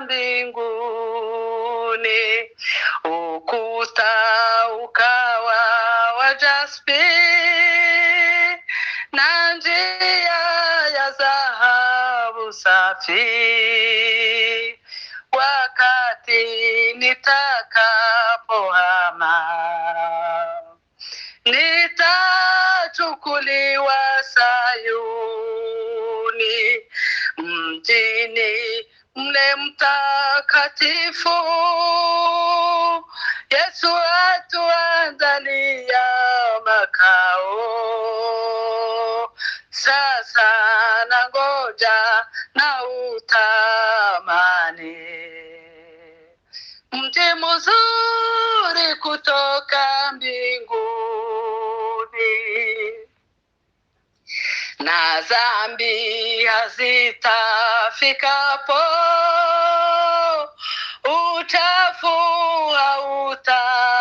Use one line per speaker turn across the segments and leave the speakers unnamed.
mbinguni, ukuta ukawa wa jaspi na njia ya dhahabu safi. Wakati nitakapohama, nitachukuliwa Sayuni, mjini mle mtakatifu. Yesu atuandalia makao, sasa nangoja na utamani mji mzuri kutoka mbinguni, na dhambi hazitafikapo, uchafu hautaingia,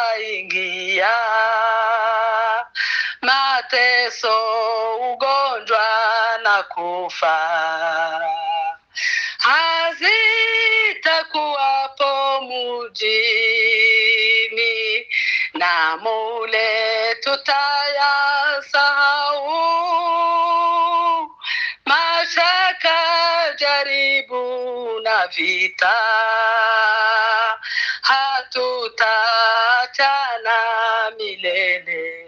mateso, ugonjwa na kufa hazitakuwapo mjini, na mule tutayasahau mashaka, jaribu na vita, hatutaachana milele.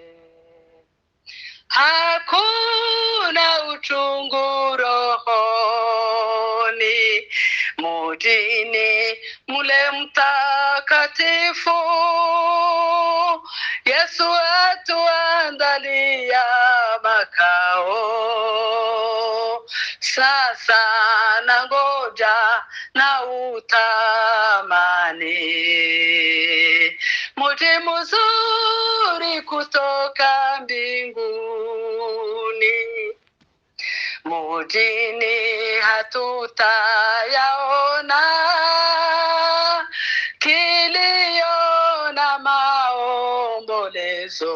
Hakuna uchungu rohoni, mjini mule mtakatifu. Yesu atuandalia makao, sasa nangoja na utamani mji mzuri kutoka mbinguni. Mjini hatutayaona kilio na maombolezo,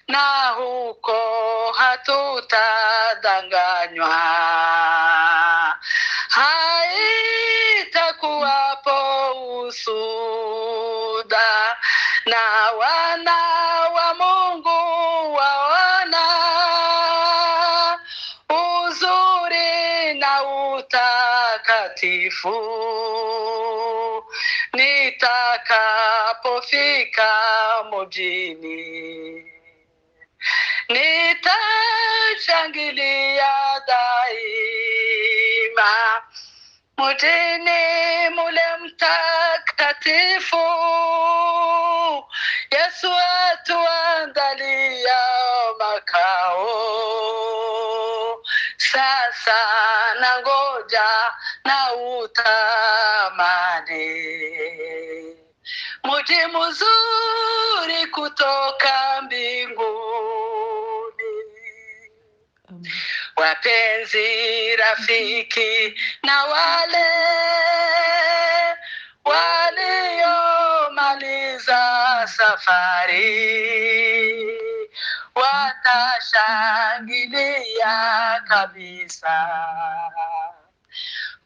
na huko hatutadanganywa, haitakuwapo usuda, na wana wa Mungu waona uzuri na utakatifu nitakapofika mjini. Nitashangilia daima mjini mule mtakatifu. Yesu atuandalia makao, sasa nangoja na utamani mji mzuri kutoka mbinguni. Wapenzi, rafiki na wale waliomaliza safari watashangilia kabisa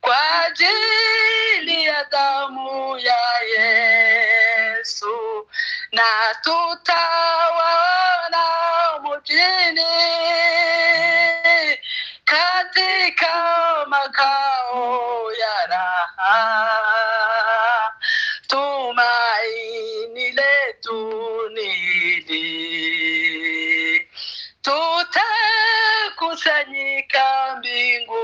kwa ajili ya damu ya Yesu, na tutawaona mjini katika makao ya raha. Tumaini letu ni hili, tutakusanyika mbinguni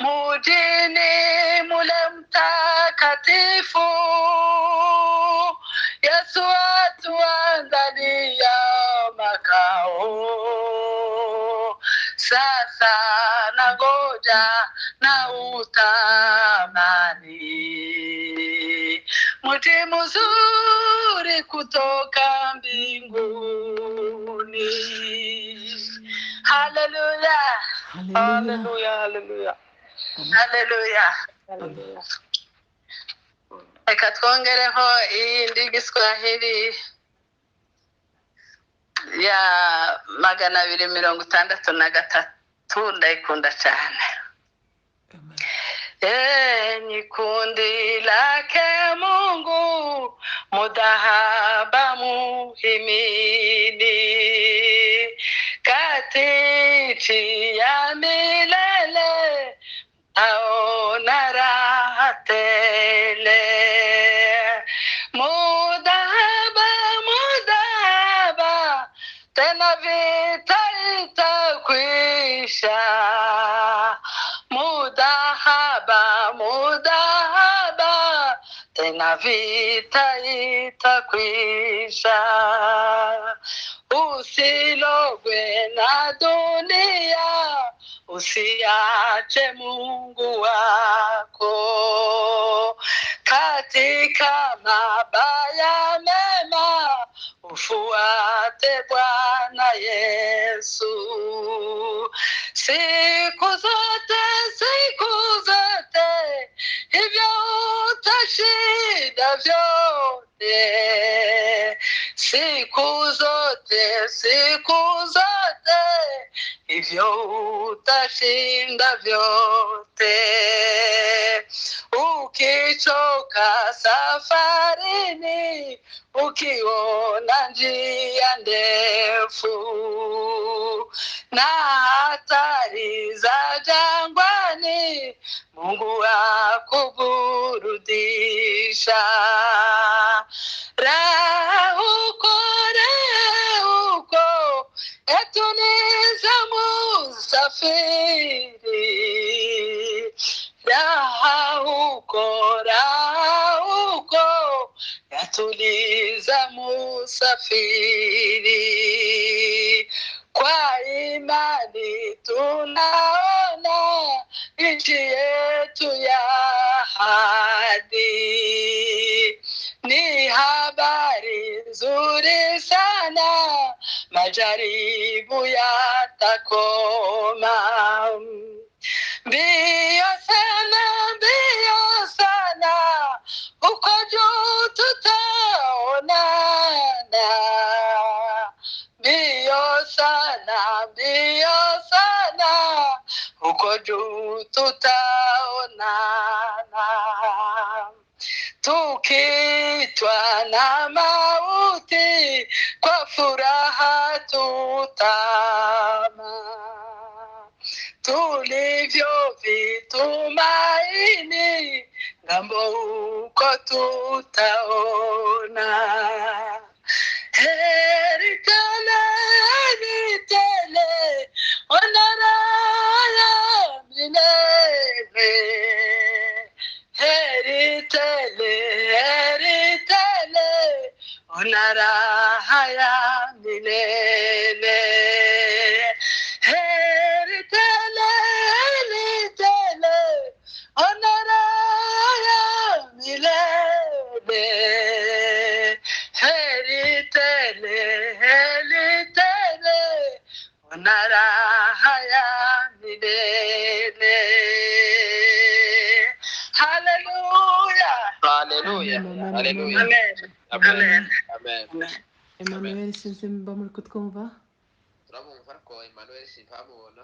mjini mule mtakatifu. Yesu atuandalia makao, sasa nangoja na utamani mji mzuri kutoka mbinguni. Haleluya, haleluya, haleluya, haleluya, haleluya. Reka twongereho iyindi Giswahili ya 263 ndayikunda cyane. Enyi kundi lake Mungu, mudahaba muhimidi, kati ya milele aona raha tele. Mudahaba, mudahaba, tena vita itakwisha. Mudahaba, mudahaba, tena vita itakwisha. Usilogwe na dunia, usiache Mungu wako. Katika mabaya mema, ufuate Bwana Yesu. Siku zote, hivyo utashinda vyote. Siku zote, hivyo utashinda vyote. Ukichoka safarini, ukiona njia ndefu na hatari za jangwani, Mungu akuburudisha. Raha huko, yatuliza musafiri. Raha huko, yatuliza musafiri. Kwa imani tunaona nchi yetu ya ahadi. Ni habari nzuri sana, majaribu yatakoma. Mbio sana, uko juu tutaonana. Mbio sana, uko juu tutaonana. Tukitwa na mauti, kwa furaha tutama. Tulivyo vitumaini, ngambo huko tutaona. Heri tele, ona raha ya milele. Heri tele, ona raha ya milele. Heri tele, ona raha ya milele. Heri tele, ona raha ya milele. Hallelujah.
Hallelujah. Hallelujah.
Amen.
Amen.
Emmanuel, since mbamuri kutwumva?
Turabumva ko Emmanuel simpamubona.